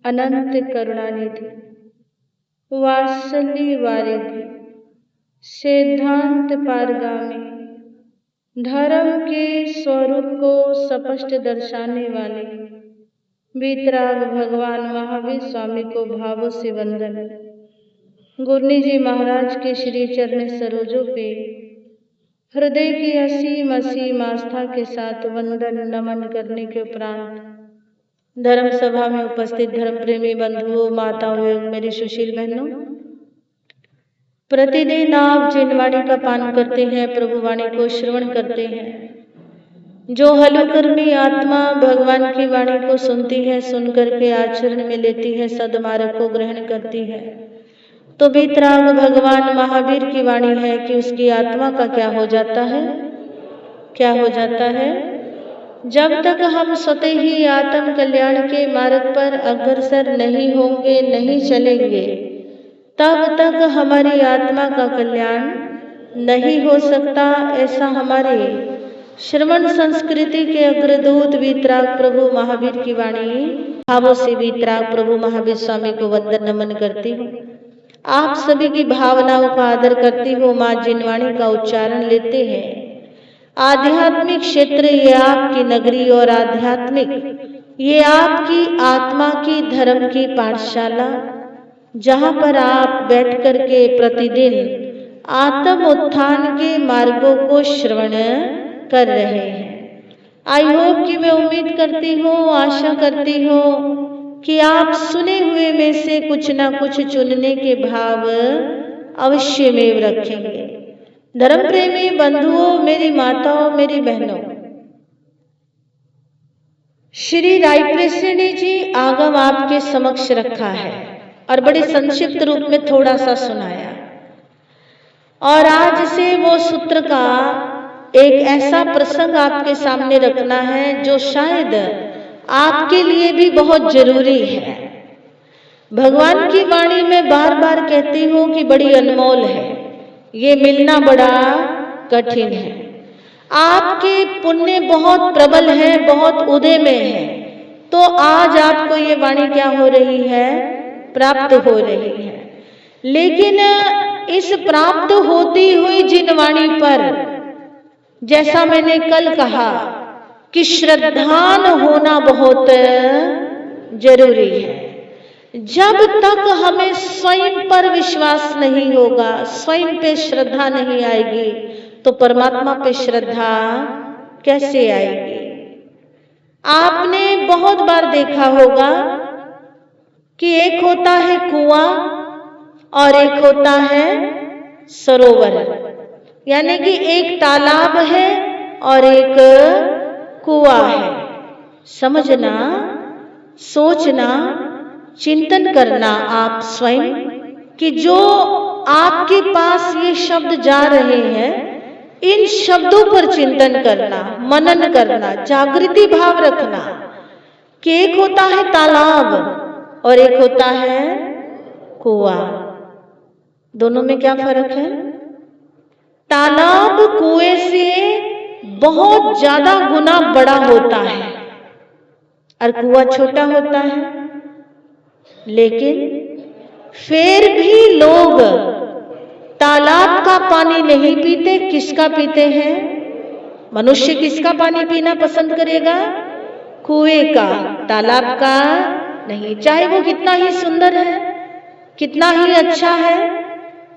अनंत करुणानिधि, वात्सल्य वारिधि, सिद्धांत पारगामी, धर्म के स्वरूप को स्पष्ट दर्शाने वाले वीतराग भगवान महावीर स्वामी को भावों से वंदन। गुरनी जी महाराज के श्री चरण सरोजों पे हृदय की असीम आस्था के साथ वंदन नमन करने के उपरांत धर्म सभा में उपस्थित धर्म प्रेमी बंधुओं, माताओं एवं मेरी सुशील बहनों, प्रतिदिन आप जिन वाणी का पान करते हैं, प्रभु वाणी को श्रवण करते हैं, जो हलुकर्मी आत्मा भगवान की वाणी को सुनती है, सुन करके आचरण में लेती है, सदमार्ग को ग्रहण करती है, तो वीतराग भगवान महावीर की वाणी है कि उसकी आत्मा का क्या हो जाता है, क्या हो जाता है। जब तक हम स्वतः ही आत्म कल्याण के मार्ग पर अग्रसर नहीं होंगे, नहीं चलेंगे, तब तक हमारी आत्मा का कल्याण नहीं हो सकता। ऐसा हमारे श्रवण संस्कृति के अग्रदूत वीतराग प्रभु महावीर की वाणी भावों से वीतराग प्रभु महावीर स्वामी को वंदन नमन करती हूँ। आप सभी की भावनाओं का आदर करती हूँ। माँ जिन वाणी का उच्चारण लेते हैं, आध्यात्मिक क्षेत्र ये आपकी नगरी और आध्यात्मिक ये आपकी आत्मा की धर्म की पाठशाला, जहाँ पर आप बैठ करके प्रतिदिन आत्म उत्थान के मार्गों को श्रवण कर रहे हैं। आई होप कि मैं उम्मीद करती हूँ, आशा करती हूँ कि आप सुने हुए में से कुछ ना कुछ चुनने के भाव अवश्य में रखेंगे। धर्म प्रेमी बंधुओं, मेरी माताओं, मेरी बहनों, श्री रायप्रेसिणी जी आगम आपके समक्ष रखा है और बड़े संक्षिप्त रूप में थोड़ा सा सुनाया, और आज से वो सूत्र का एक ऐसा प्रसंग आपके सामने रखना है जो शायद आपके लिए भी बहुत जरूरी है। भगवान की वाणी में बार बार कहती हूँ कि बड़ी अनमोल है, ये मिलना बड़ा कठिन है। आपके पुण्य बहुत प्रबल है, बहुत उदय में है, तो आज आपको ये वाणी क्या हो रही है, प्राप्त हो रही है। लेकिन इस प्राप्त होती हुई जिन वाणी पर, जैसा मैंने कल कहा कि श्रद्धान होना बहुत जरूरी है। जब तक हमें स्वयं पर विश्वास नहीं होगा, स्वयं पे श्रद्धा नहीं आएगी, तो परमात्मा पे श्रद्धा कैसे आएगी। आपने बहुत बार देखा होगा कि एक होता है कुआं और एक होता है सरोवर, यानी कि एक तालाब है और एक कुआं है। समझना, सोचना, चिंतन करना आप स्वयं कि जो आपके पास ये शब्द जा रहे हैं, इन शब्दों पर चिंतन करना, मनन करना, जागृति भाव रखना कि एक होता है तालाब और एक होता है कुआं। दोनों में क्या फर्क है? तालाब कुएं से बहुत ज्यादा गुना बड़ा होता है और कुआं छोटा होता है, लेकिन फिर भी लोग तालाब का पानी नहीं पीते। किसका पीते हैं? मनुष्य किसका पानी पीना पसंद करेगा? कुएं का, तालाब का नहीं। चाहे वो कितना ही सुंदर है, कितना ही अच्छा है,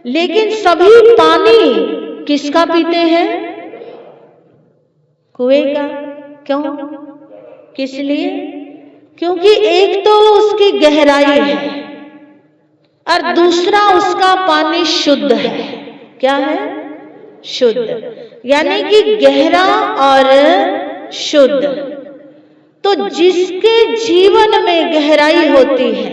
लेकिन सभी पानी किसका पीते हैं? कुएं का। क्यों? किस लिए? क्योंकि एक तो उसकी गहराई है और दूसरा उसका पानी शुद्ध है। क्या है? शुद्ध, यानी कि गहरा और शुद्ध। तो जिसके जीवन में गहराई होती है,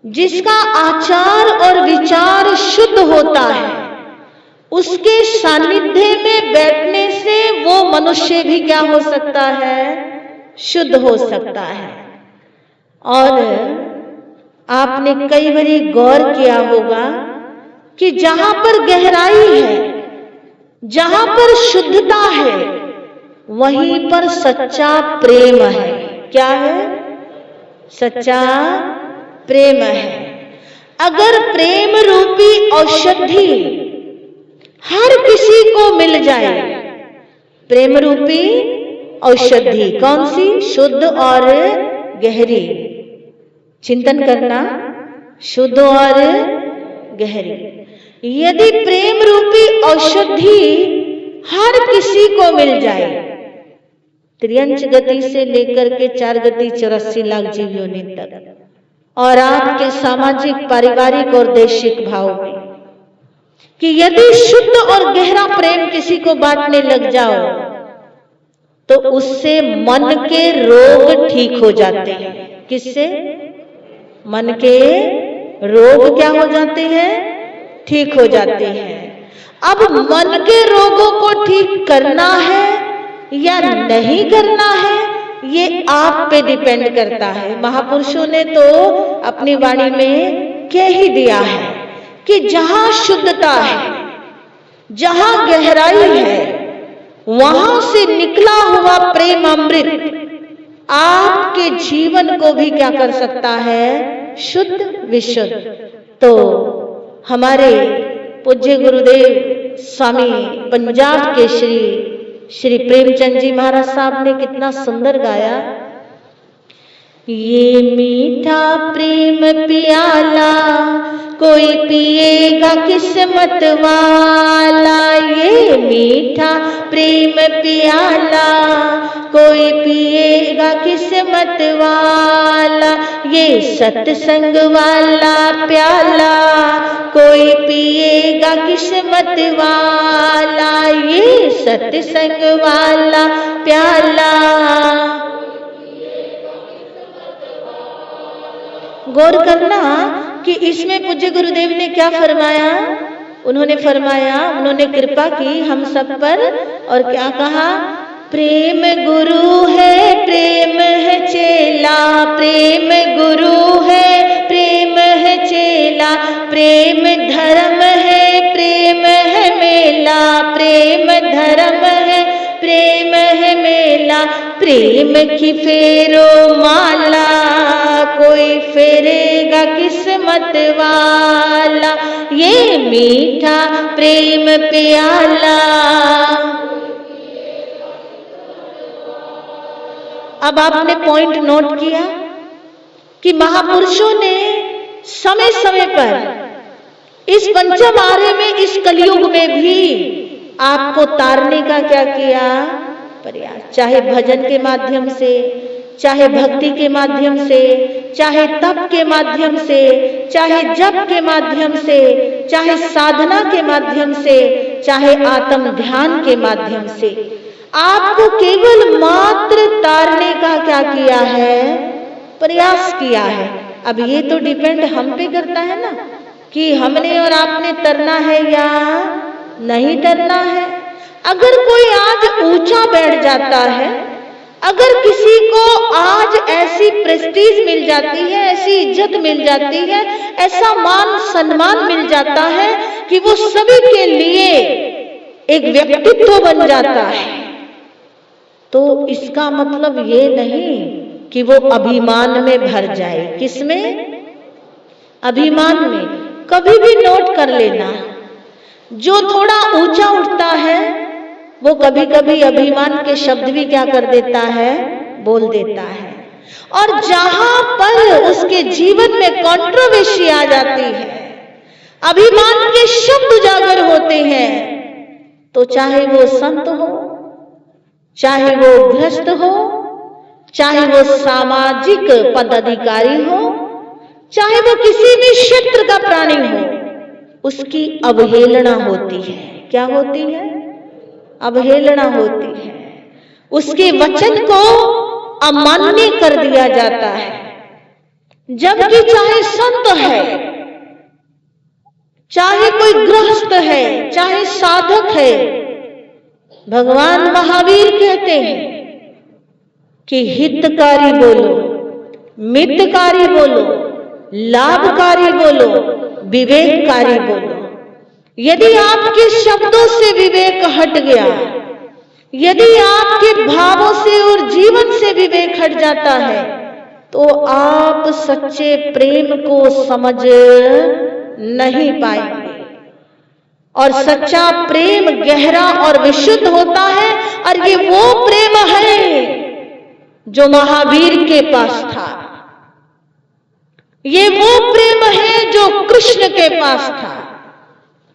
जिसका आचार और विचार शुद्ध होता है, उसके सानिध्य में बैठने से वो मनुष्य भी क्या हो सकता है? शुद्ध हो सकता है। और आपने कई बारी गौर किया होगा कि जहां पर गहराई है, जहां पर शुद्धता है, वहीं पर सच्चा प्रेम है। क्या है? सच्चा प्रेम है। अगर प्रेम रूपी औषधि हर किसी को मिल जाए, प्रेम रूपी औषधि कौन सी? शुद्ध और गहरी। चिंतन करना, शुद्ध और गहरी। यदि प्रेम रूपी औषधि हर किसी को मिल जाए, त्रियंच गति से लेकर के 4 गति 84 लाख जीव योनि तक, और आपके सामाजिक, पारिवारिक और देशिक भाव में, कि यदि शुद्ध और गहरा प्रेम किसी को बांटने लग जाओ तो उससे मन के रोग ठीक हो जाते हैं। किससे? मन के रोग क्या हो जाते हैं? ठीक हो जाते हैं। अब मन के रोगों को ठीक करना है या नहीं करना है, ये आप पे डिपेंड करता है। महापुरुषों ने तो अपनी वाणी में कह ही दिया है कि जहां शुद्धता है, जहां गहराई है, वहां से निकला हुआ प्रेम अमृत आपके जीवन को भी क्या कर सकता है? शुद्ध विशुद्ध। तो हमारे पूज्य गुरुदेव स्वामी पंजाब के श्री प्रेमचंद जी महाराज साहब ने कितना सुंदर गाया। ये मीठा प्रेम प्याला कोई पिएगा किस्मत वाला, ये मीठा प्रेम प्याला कोई पिएगा किस्मत वाला, ये सत्संग वाला प्याला कोई पिएगा किस्मत वाला, ये सत्संग वाला प्याला। गौर करना कि इसमें पूज्य गुरुदेव ने क्या फरमाया। उन्होंने फरमाया, उन्होंने कृपा की हम सब पर, और क्या कहा? प्रेम गुरु है, प्रेम है चेला, प्रेम गुरु है, प्रेम है चेला, प्रेम धर्म है, प्रेम है मेला, प्रेम धर्म है, प्रेम है मेला, प्रेम की फेरो माला कोई फेरेगा किस्मत वाला, ये मीठा प्रेम प्याला। अब आपने पॉइंट नोट किया कि महापुरुषों ने समय समय पर इस पंचम आर्य में, इस कलयुग में भी आपको तारने का क्या किया? प्रयास। चाहे भजन के माध्यम से, चाहे भक्ति के माध्यम से, चाहे तप के माध्यम से, चाहे जप के माध्यम से, चाहे साधना के माध्यम से, चाहे आत्म ध्यान के माध्यम से, आपको केवल मात्र तारने का क्या किया है? प्रयास किया है। अब ये तो डिपेंड हम पे करता है ना कि हमने और आपने तरना है या नहीं तरना है। अगर कोई आज ऊंचा बैठ जाता है, अगर किसी को आज ऐसी प्रेस्टीज मिल जाती है, ऐसी इज्जत मिल जाती है, ऐसा मान सम्मान मिल जाता है कि वो सभी के लिए एक व्यक्तित्व बन जाता है, तो इसका मतलब ये नहीं कि वो अभिमान में भर जाए। किसमें? अभिमान में। कभी भी नोट कर लेना, जो थोड़ा ऊंचा उठता है वो कभी कभी अभिमान के शब्द भी क्या कर देता है? बोल देता है। और जहां पर उसके जीवन में कंट्रोवर्सी आ जाती है, अभिमान के शब्द उजागर होते हैं, तो चाहे वो संत हो, चाहे वो गृहस्थ हो, चाहे वो सामाजिक पदाधिकारी हो, चाहे वो किसी भी क्षेत्र का प्राणी हो, उसकी अवहेलना होती है। क्या होती है? अवहेलना होती है। उसके वचन को अमान्य कर दिया जाता है। जबकि चाहे संत है, चाहे कोई गृहस्थ है, चाहे साधक है, भगवान महावीर कहते हैं कि हितकारी बोलो, मितकारी बोलो, लाभकारी बोलो, विवेककारी बोलो। यदि आपके शब्दों से विवेक हट गया, यदि आपके भावों से और जीवन से विवेक हट जाता है, तो आप सच्चे प्रेम को समझ नहीं पाएंगे। और सच्चा प्रेम गहरा और विशुद्ध होता है, और ये वो प्रेम है जो महावीर के पास था। ये वो प्रेम है जो कृष्ण के पास था,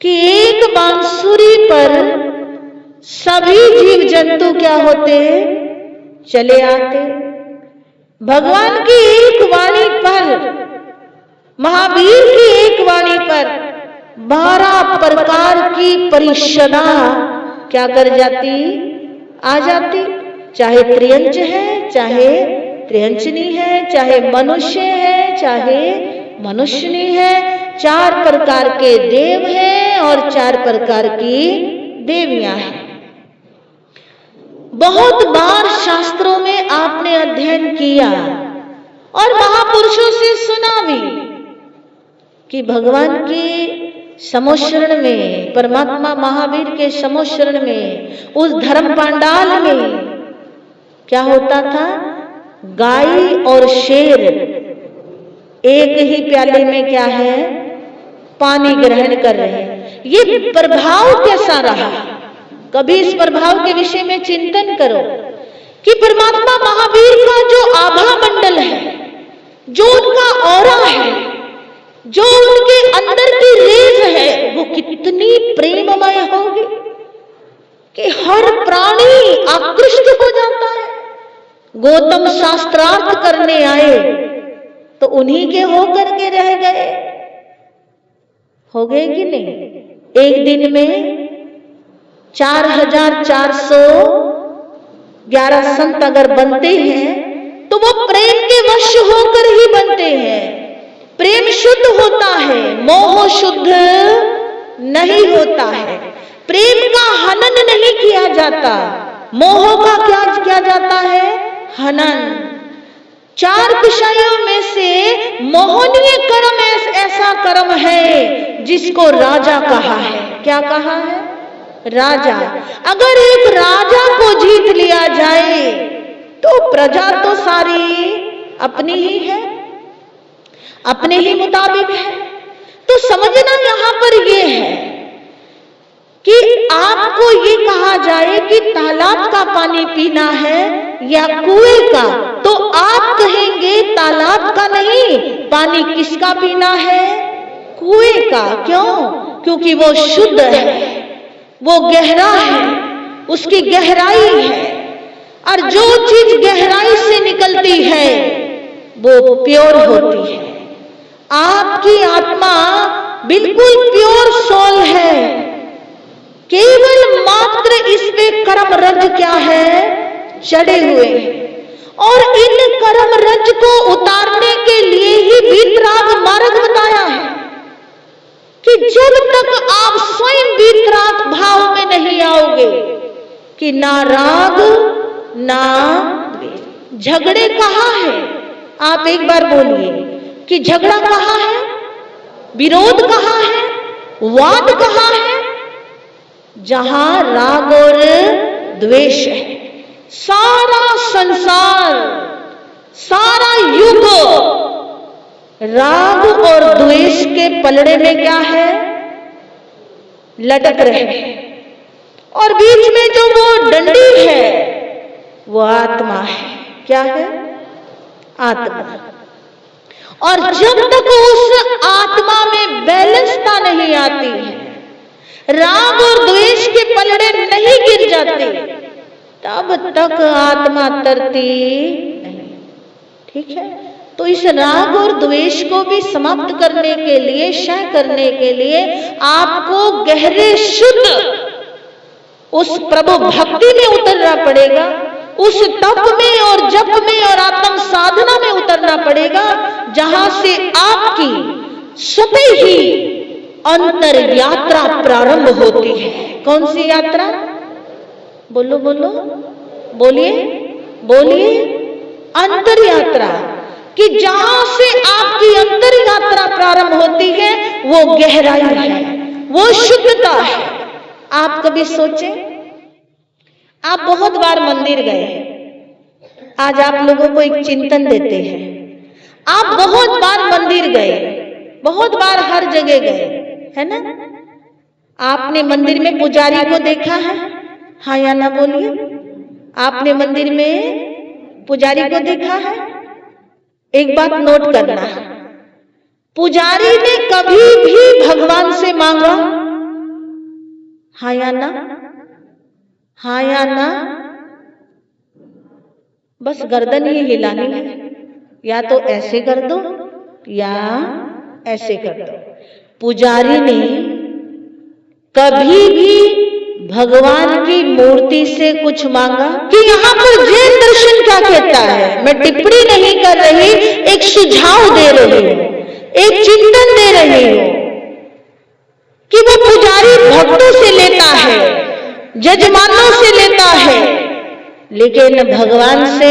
कि एक बांसुरी पर सभी जीव जंतु क्या होते, चले आते। भगवान की एक वाणी पर, महावीर की एक वाणी पर 12 प्रकार की परिषदा क्या कर जाती, आ जाती। चाहे त्रियंच है, चाहे त्रियंचनी है, चाहे मनुष्य है, चाहे मनुष्यनी है, 4 प्रकार के देव हैं और 4 प्रकार की देवियां हैं। बहुत बार शास्त्रों में आपने अध्ययन किया और महापुरुषों से सुना भी कि भगवान के समोशरण में, परमात्मा महावीर के समोशरण में, उस धर्म पांडाल में क्या होता था, गाय और शेर एक ही प्याले में क्या है, पानी ग्रहण कर रहे हैं। ये प्रभाव कैसा रहा, कभी इस प्रभाव के विषय में चिंतन करो कि परमात्मा महावीर का जो आभा मंडल है, जो उनका ऑरा है, जो उनके अंदर की रेज है, वो कितनी प्रेममय होगी कि हर प्राणी आकृष्ट हो जाता है। गौतम शास्त्रार्थ करने आए तो उन्हीं के होकर के रह गए, हो गए कि नहीं। एक दिन में 4411 संत अगर बनते हैं तो वो प्रेम के वश होकर ही बनते हैं। प्रेम शुद्ध होता है, मोह शुद्ध नहीं होता है। प्रेम का हनन नहीं किया जाता, मोह का क्या किया जाता है, हनन। 4 विषयों में से मोहनीय कर्म ऐसा कर्म है जिसको राजा कहा है। क्या कहा है, राजा। अगर एक राजा को जीत लिया जाए तो प्रजा तो सारी अपनी ही है, अपने ही मुताबिक है। तो समझना यहां पर यह है कि आपको ये कहा जाए कि तालाब का पानी पीना है या कुएं का, तो आप कहेंगे तालाब का नहीं, पानी किसका पीना है, कुएं का। क्यों? क्योंकि वो शुद्ध है, वो गहरा है, उसकी गहराई है। और जो चीज गहराई से निकलती है वो प्योर होती है। आपकी आत्मा बिल्कुल प्योर सोल है, केवल मात्र इस पे कर्म रज क्या है, चढ़े हुए हैं। और इन कर्म रज को उतारने के लिए ही वीतराग मार्ग बताया है कि जब तक आप स्वयं वीतराग भाव में नहीं आओगे कि ना राग ना द्वेष। झगड़े कहाँ है, आप एक बार बोलिए कि झगड़ा कहाँ है, विरोध कहाँ है, वाद कहाँ है, जहां राग और द्वेष है। सारा संसार, सारा युग राग और द्वेष के पलड़े में क्या है, लटक रहे हैं। और बीच में जो वो डंडी है वो आत्मा है। क्या है, आत्मा। और जब तक उस आत्मा में बैलेंसता नहीं आती है, राग और द्वेष के पलड़े नहीं गिर जाते, तब तक आत्मा तरती नहीं। ठीक है, तो इस राग और द्वेष को भी समाप्त करने के लिए, क्षय करने के लिए आपको गहरे शुद्ध उस प्रभु भक्ति में उतरना पड़ेगा, उस तप में और जप में और आत्म साधना में उतरना पड़ेगा, जहां से आपकी स्वतः ही अंतर यात्रा प्रारंभ होती है। कौन सी यात्रा, बोलो बोलो, बोलिए बोलिए, अंतर यात्रा। कि जहां से आपकी अंतर यात्रा प्रारंभ होती है वो गहराई है, वो शुद्धता है। आप कभी सोचे, आप बहुत बार मंदिर गए, आज आप लोगों को एक चिंतन देते हैं आप बहुत बार मंदिर गए, बहुत बार हर जगह गए, है ना? आपने मंदिर में पुजारी को देखा है? हाँ या ना बोलिए। आपने मंदिर में पुजारी को देखा है? एक बात नोट करना, पुजारी ने कभी भी भगवान से मांगा? हाँ या ना? हाँ या ना? बस गर्दन ही हिलानी है, या तो ऐसे कर दो या ऐसे कर दो। पुजारी ने कभी भी भगवान की मूर्ति से कुछ मांगा? कि यहाँ पर जैन दर्शन क्या कहता है, मैं टिप्पणी नहीं कर रही, एक सुझाव दे रही हूं, एक चिंतन दे रही हूं कि वो पुजारी भक्तों से लेता है, जजमानों से लेता है, लेकिन भगवान से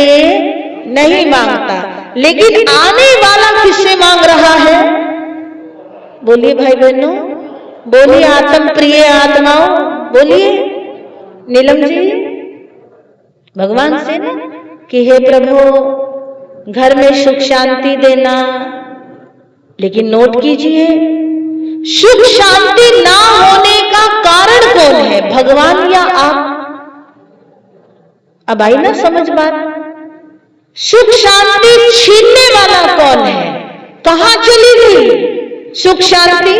नहीं मांगता। लेकिन आने वाला किससे मांग रहा है? बोलिए भाई बहनों, बोलिए आत्म प्रिय आत्माओं, बोलिए नीलम जी, भगवान से ना, कि हे प्रभु घर में सुख शांति देना। लेकिन नोट कीजिए, सुख शांति ना होने का कारण कौन है, भगवान या आप? अब आई ना समझ बात? सुख शांति छीनने वाला कौन है? कहां चली गई सुख शांति?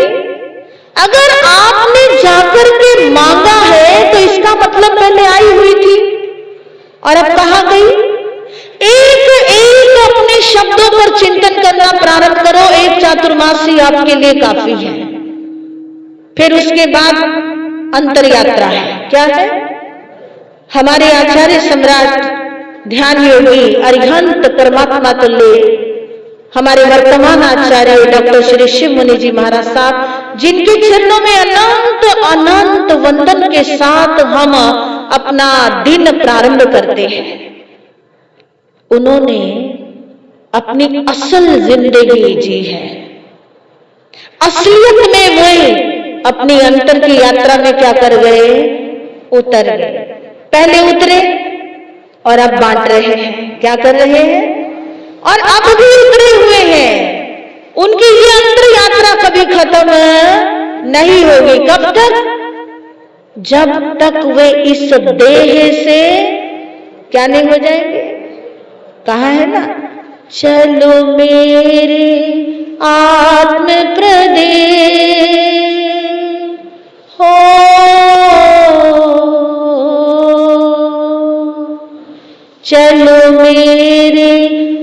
अगर आपने जाकर के मांगा है तो इसका मतलब पहले आई हुई थी और अब कहां गई? एक एक अपने शब्दों पर चिंतन करना प्रारंभ करो, एक चातुर्मासी आपके लिए काफी है। फिर उसके बाद अंतर यात्रा है। क्या है? हमारे आचार्य सम्राट ध्यान योगी अरिहंत परमात्मा तुल्य हमारे वर्तमान आचार्य डॉक्टर श्री शिव मुनि जी महाराज साहब, जिनके चरणों में अनंत अनंत वंदन के साथ हम अपना दिन प्रारंभ करते हैं, उन्होंने अपनी असल जिंदगी जी है। असलियत में वे अपनी अंतर की यात्रा में क्या कर गए? उतर गए। पहले उतरे और अब बांट रहे हैं। क्या कर रहे हैं? और अब भी उतरे हुए हैं। उनकी ये अंतर यात्रा कभी खत्म नहीं होगी। कब तक? जब तक वे इस देह से क्या नहीं हो जाएंगे। कहा है ना, चलो मेरे आत्म प्रदेश हो, चलो मेरे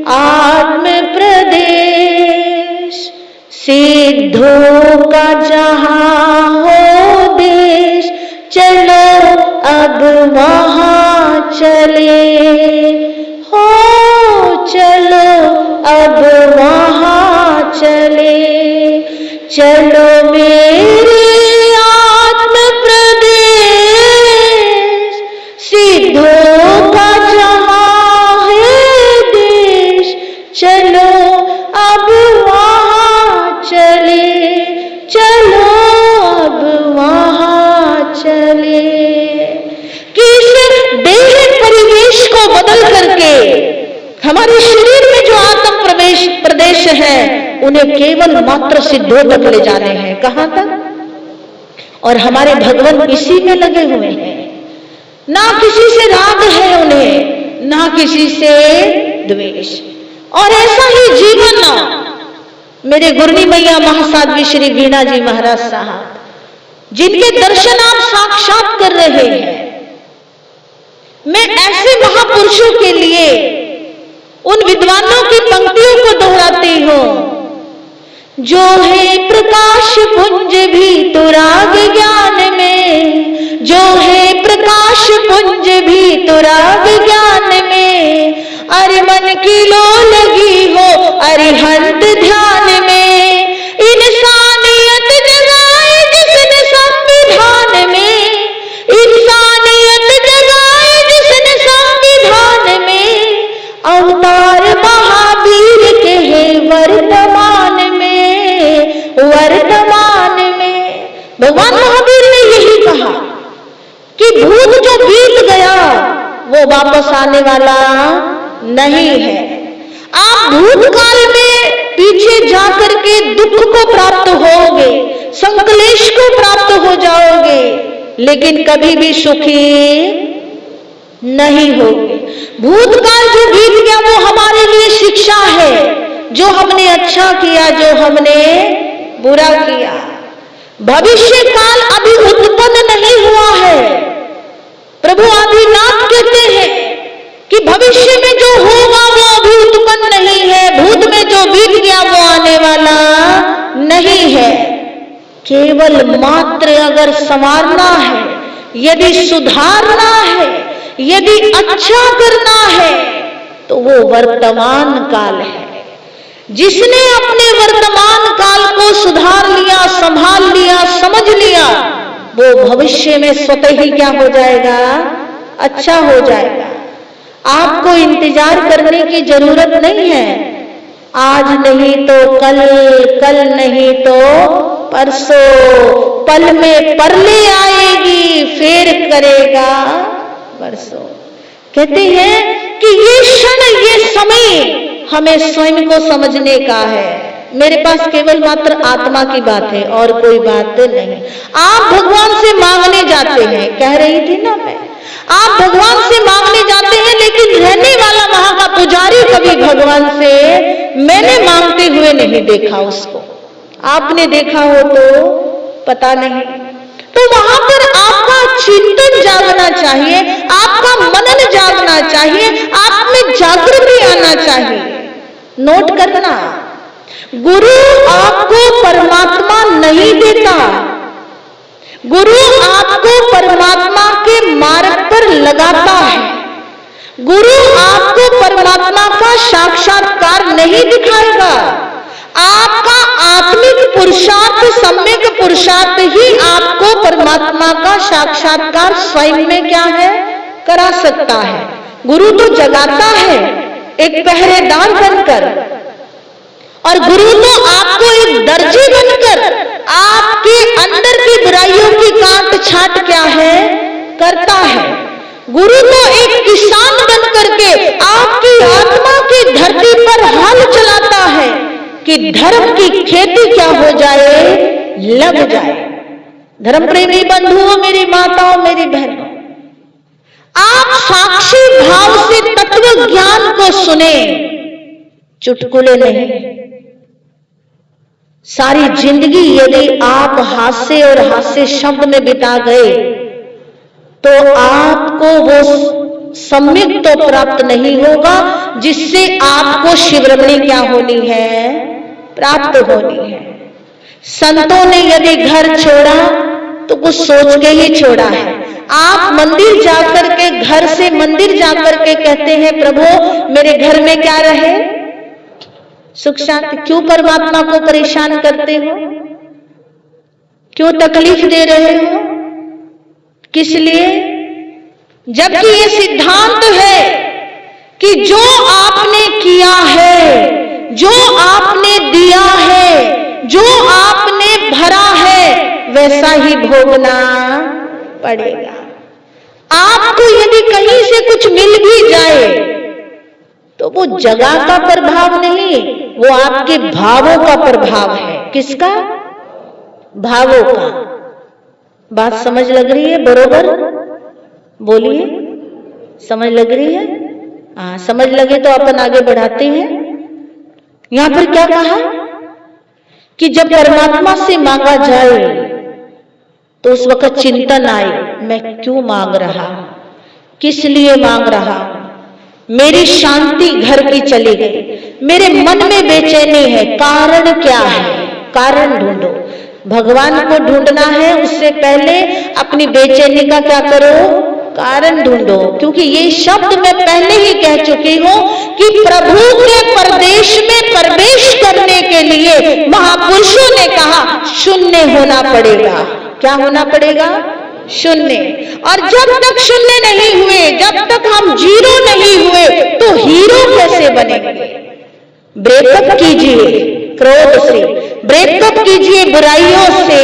आत्म प्रदेश, सिद्धों का जहां हो देश, चलो अब वहां चले हो, चलो अब वहां चले, चलो मेरे आत्म प्रदेश, सिद्धों का चलो अब वहां चले, चलो अब वहां चले। कि इस देह परिवेश को बदल करके हमारे शरीर में जो आत्म प्रदेश है, उन्हें केवल मात्र सिद्धों तक ले जाने हैं। कहां तक? और हमारे भगवान इसी में लगे हुए हैं। ना किसी से राग है उन्हें, ना किसी से द्वेष। और ऐसा ही जीवन मेरे गुरनी मैया महासाध्वी श्री वीणा जी महाराज साहब, जिनके दर्शन आप साक्षात कर रहे हैं, मैं ऐसे महापुरुषों के लिए उन विद्वानों की पंक्तियों को दोहराती हूं। जो है प्रकाश पुंज भी तो राग ज्ञान में, जो है प्रकाश पुंज भी तो राग ज्ञान में, अरे मन की लो लगी हो अरिहंत ध्यान में, इंसानियत जगाए जिसने संविधान में, इंसानियत जगाए जिसने संविधान में, अवतार महावीर के हैं वर्तमान में, वर्तमान में। भगवान महावीर ने यही कहा कि भूत जो बीत गया वो वापस आने वाला नहीं है। आप भूतकाल में पीछे जाकर के दुख को प्राप्त होगे, संकलेश को प्राप्त हो जाओगे, लेकिन कभी भी सुखी नहीं होगे। भूतकाल जो बीत गया वो हमारे लिए शिक्षा है, जो हमने अच्छा किया, जो हमने बुरा किया। भविष्य काल अभी उत्पन्न नहीं हुआ है। प्रभु आदिनाथ कहते हैं कि भविष्य में जो होगा वो अभी उत्पन्न नहीं है, भूत में जो बीत गया वो आने वाला नहीं है। केवल मात्र अगर संवारना है, यदि सुधारना है, यदि अच्छा करना है, तो वो वर्तमान काल है। जिसने अपने वर्तमान काल को सुधार लिया, संभाल लिया, समझ लिया, वो भविष्य में स्वतः ही क्या हो जाएगा? अच्छा हो जाएगा। आपको इंतजार करने की जरूरत नहीं है। आज नहीं तो कल, कल नहीं तो परसों, पल में परले आएगी, फेर करेगा परसों। कहते हैं कि ये क्षण, ये समय हमें स्वयं को समझने का है। मेरे पास केवल मात्र आत्मा की बात है और कोई बात नहीं। आप भगवान से मांगने जाते हैं, कह रही थी ना मैं, आप भगवान से मांगने जाते हैं, लेकिन रहने वाला वहां का पुजारी कभी भगवान से मैंने मांगते हुए नहीं देखा उसको। आपने देखा हो तो पता नहीं। तो वहां पर आपका चिंतन जागना चाहिए, आपका मनन जागना चाहिए, आप में जागृति आना चाहिए। नोट करना, गुरु आपको परमात्मा नहीं देता, गुरु आपको परमात्मा के मार्ग पर लगाता है। गुरु आपको परमात्मा का साक्षात्कार नहीं दिखाएगा। आपका आत्मिक पुरुषार्थ, सम्यक पुरुषार्थ ही आपको परमात्मा का साक्षात्कार स्वयं में क्या है? करा सकता है। गुरु तो जगाता है एक पहरेदार बनकर, और गुरु तो आपको एक दर्जी बनकर आपके अंदर की बुराइयों की काट छाट क्या है? करता है। गुरु तो एक किसान बन करके आपकी आत्मा की धरती पर हल चलाता है कि धर्म की खेती क्या हो जाए? लग जाए। धर्म प्रेमी बंधुओं, मेरी माताओं, मेरी बहनों, आप साक्षी भाव से तत्व ज्ञान को सुने, चुटकुले नहीं। सारी जिंदगी यदि आप हास्य और हास्य शब्द में बिता गए तो आपको वो सम्यक तो प्राप्त नहीं होगा जिससे आपको शिवरमणी क्या होनी है? प्राप्त होनी है। संतों ने यदि घर छोड़ा तो कुछ सोच के ही छोड़ा है। आप मंदिर जाकर के, घर से मंदिर जाकर के कहते हैं प्रभु मेरे घर में क्या रहे? सुख शांति। क्यों परमात्मा को परेशान करते हो? क्यों तकलीफ दे रहे हो? किस लिए? जबकि ये सिद्धांत है कि जो आपने किया है, जो आपने दिया है, जो आपने भरा है, वैसा ही भोगना पड़ेगा। आपको यदि कहीं से कुछ मिल भी जाए तो वो जगह का प्रभाव नहीं, वो आपके भावों का प्रभाव है। किसका? भावों का। बात समझ लग रही है? बरोबर बोलिए, समझ लग रही है? हाँ, समझ लगे तो अपन आगे बढ़ाते हैं। यहां पर क्या कहा कि जब परमात्मा से मांगा जाए तो उस वक्त चिंतन आए, मैं क्यों मांग रहा हूं, किस लिए मांग रहा हूं? मेरी शांति घर की चली गई, मेरे मन में बेचैनी है, कारण क्या है? कारण ढूंढो। भगवान को ढूंढना है, उससे पहले अपनी बेचैनी का क्या करो? कारण ढूंढो। क्योंकि ये शब्द मैं पहले ही कह चुकी हूं कि प्रभु के परदेश में प्रवेश करने के लिए महापुरुषों ने कहा शून्य होना पड़ेगा। क्या होना पड़ेगा? शून्य। और जब तक शून्य नहीं हुए, जब तक हम जीरो नहीं हुए, तो हीरो कैसे बनेंगे? ब्रेकअप कीजिए क्रोध से, ब्रेकअप कीजिए बुराइयों से,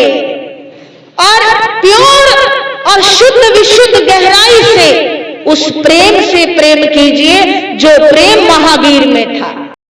और प्योर और शुद्ध विशुद्ध गहराई से उस प्रेम से प्रेम कीजिए जो प्रेम महावीर में था।